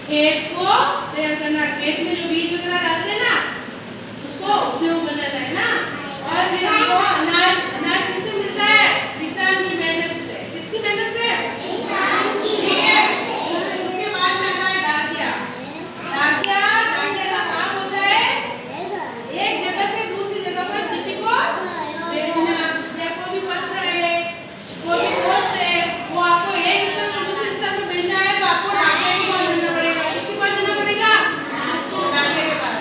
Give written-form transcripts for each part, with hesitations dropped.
खेत को तैयार करना, खेत में जो बीज वगैरह डालते हैं ना उसको उपयोग बनाना है ना। और फिर हमको अनाज किससे मिलता है? किसान की मेहनत से। किसकी मेहनत से? किसान की। ठीक है। उसके बाद में आता है डाकिया। डाकिया का काम होता है एक जगह से दूसरी जगह पर चिट्ठी को भेजना, या कोई भी पत्र है, कोई भी पोस्ट है, वो आपको एक स्थान से दूसरे स्थान पर भेजना है तो आपको डाकिया के पास जाना पड़ेगा। किसके पास जाना पड़ेगा? डाकिया के पास।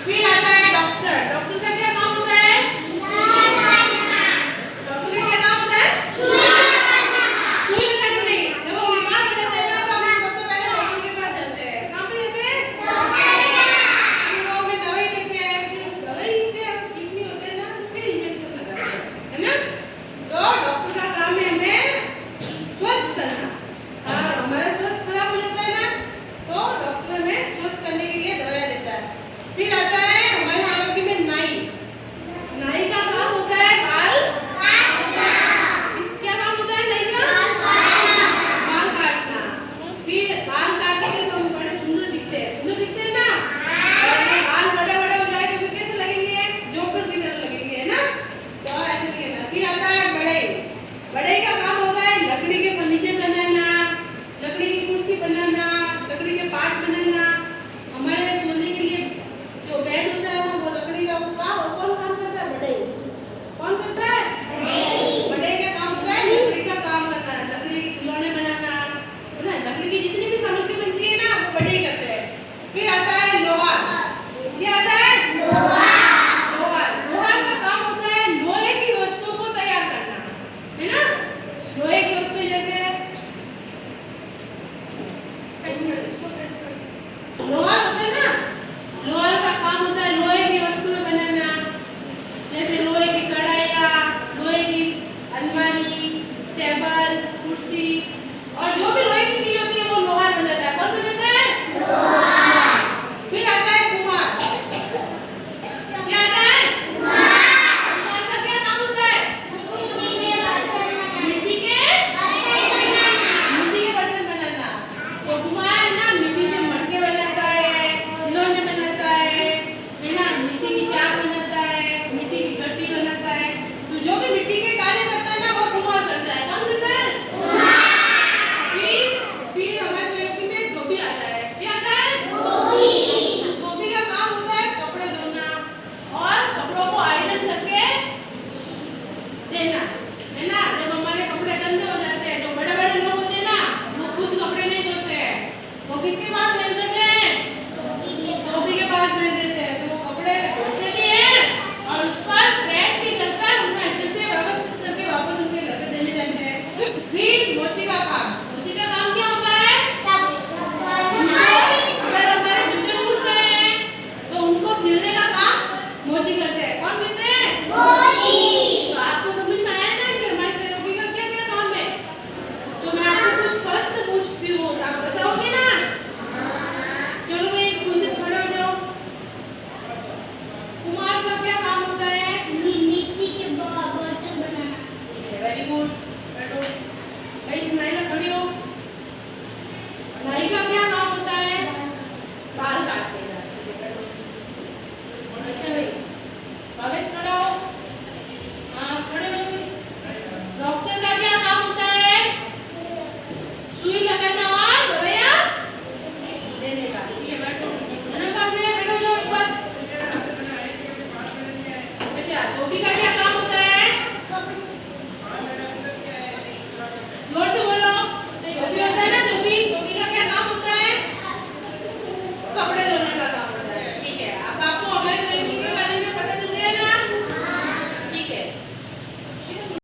फिर आता है डॉक्टर। डॉक्टर का क्या काम होता है? डॉक्टर का क्या काम होता है? सुई लगाने नहीं। जब हम बीमार हो जाते हैं ना तो हम सबसे पहले डॉक्टर के पास जाते हैं। कहाँ पे जाते हैं? फिर वो हमें दवाई देते हैं। फिर दवाई से हम ठीक नहीं होते ना तो फिर इंजेक्शन लगाते हैं, है ना। तो डॉक्टर का काम है हमें स्वस्थ करना। हमारा स्वास्थ्य खराब हो जाता है ना तो डॉक्टर हमें स्वस्थ करने के लिए दवाई देता है। फिर आता है हमारे आरोग्य में नाई। नाई का काम होता है बाल काटना। क्या काम होता है नाई का? बाल काटना। फिर बाल काटने से तो हम बड़े सुंदर दिखते हैं। सुंदर दिखते हैं ना। और ये बाल बड़े बड़े हो जाए तो फिर कैसे लगेंगे? जोकर की तरह लगेंगे, है ना। तो ऐसे नहीं करना। फिर आता है बढ़ई। बढ़ई का काम होता है लकड़ी के फर्नीचर बनाना, लकड़ी की कुर्सी बनाना, लकड़ी के पार्ट बनाना। हमारे सोने के लिए जो बेड होता है वो लकड़ी का कौन काम करता है? बढ़ई। कौन करता है? बढ़ई का काम होता है लकड़ी का काम करना, लकड़ी के खिलौने बनाना, है ना। लकड़ी की जितनी भी सामग्री बनती है ना वो बढ़ई करते हैं। फिर आता है लोहार। क्या आता है? लोहार का काम होता है लोहे की वस्तुओं को तैयार करना, है ना। लोहे की वस्तु जैसे लोहार होता है ना, लोहार का काम होता है लोहे की वस्तुएं बनाना, जैसे लोहे की कढ़ाइयाँ, लोहे की अलमारी, टेबल, कुर्सी, और जो भी लोहे की चीज होती है वो लोहार बनाता है। कौन बनाता है? लोहार। फिर आता है कुम्हार। क्या आता है? कुम्हार का क्या काम होता है? मिट्टी के बर्तन बनाना। तो कुम्हार है ना मिट्टी से मटके बनाता है, खिलौने बनाता है ना, मिट्टी की चाक बनाता है, मिट्टी की गट्टी बनाता है। तो जो भी मिट्टी के कार्य करता है ना वो कुम्हार करता है। कौन करता है? फिर हमारे सहयोगी में धोबी आता है। क्या आता है? धोबी का काम होता है कपड़े धोना और कपड़ों को आयरन करके देना, है ना। जब हमारे कपड़े गंदे हो जाते हैं, जो बड़े बड़े लोग होते हैं ना वो खुद कपड़े नहीं धोते हैं, वो किसके पास भेज देते हैं? धोबी के पास भेज देते हैं। तो वो कपड़े धोते भी हैं और उस पर प्रेस भी करकर उन्हें अच्छे से व्यवस्थित करके वापस उनके घर पे देने जाते हैं। फिर मोची का काम। मोची का काम क्या होता है? अगर हमारे जूते टूट गए हैं तो उनको सिलने का काम मोची करते हैं। कौन करते हैं? तो आपको समझ में आया ना कि हमारे सहयोगी का क्या क्या काम है। तो मैं आपको कुछ प्रश्न पूछती हूँ तो आप बताओगे ना। चलो भाई खुद खड़े हो जाओ। कुम्हार का क्या काम होता है? मिट्टी के बर्तन बनाना। Very good. बैठो भाई, नाई खड़ी हो। नाई का क्या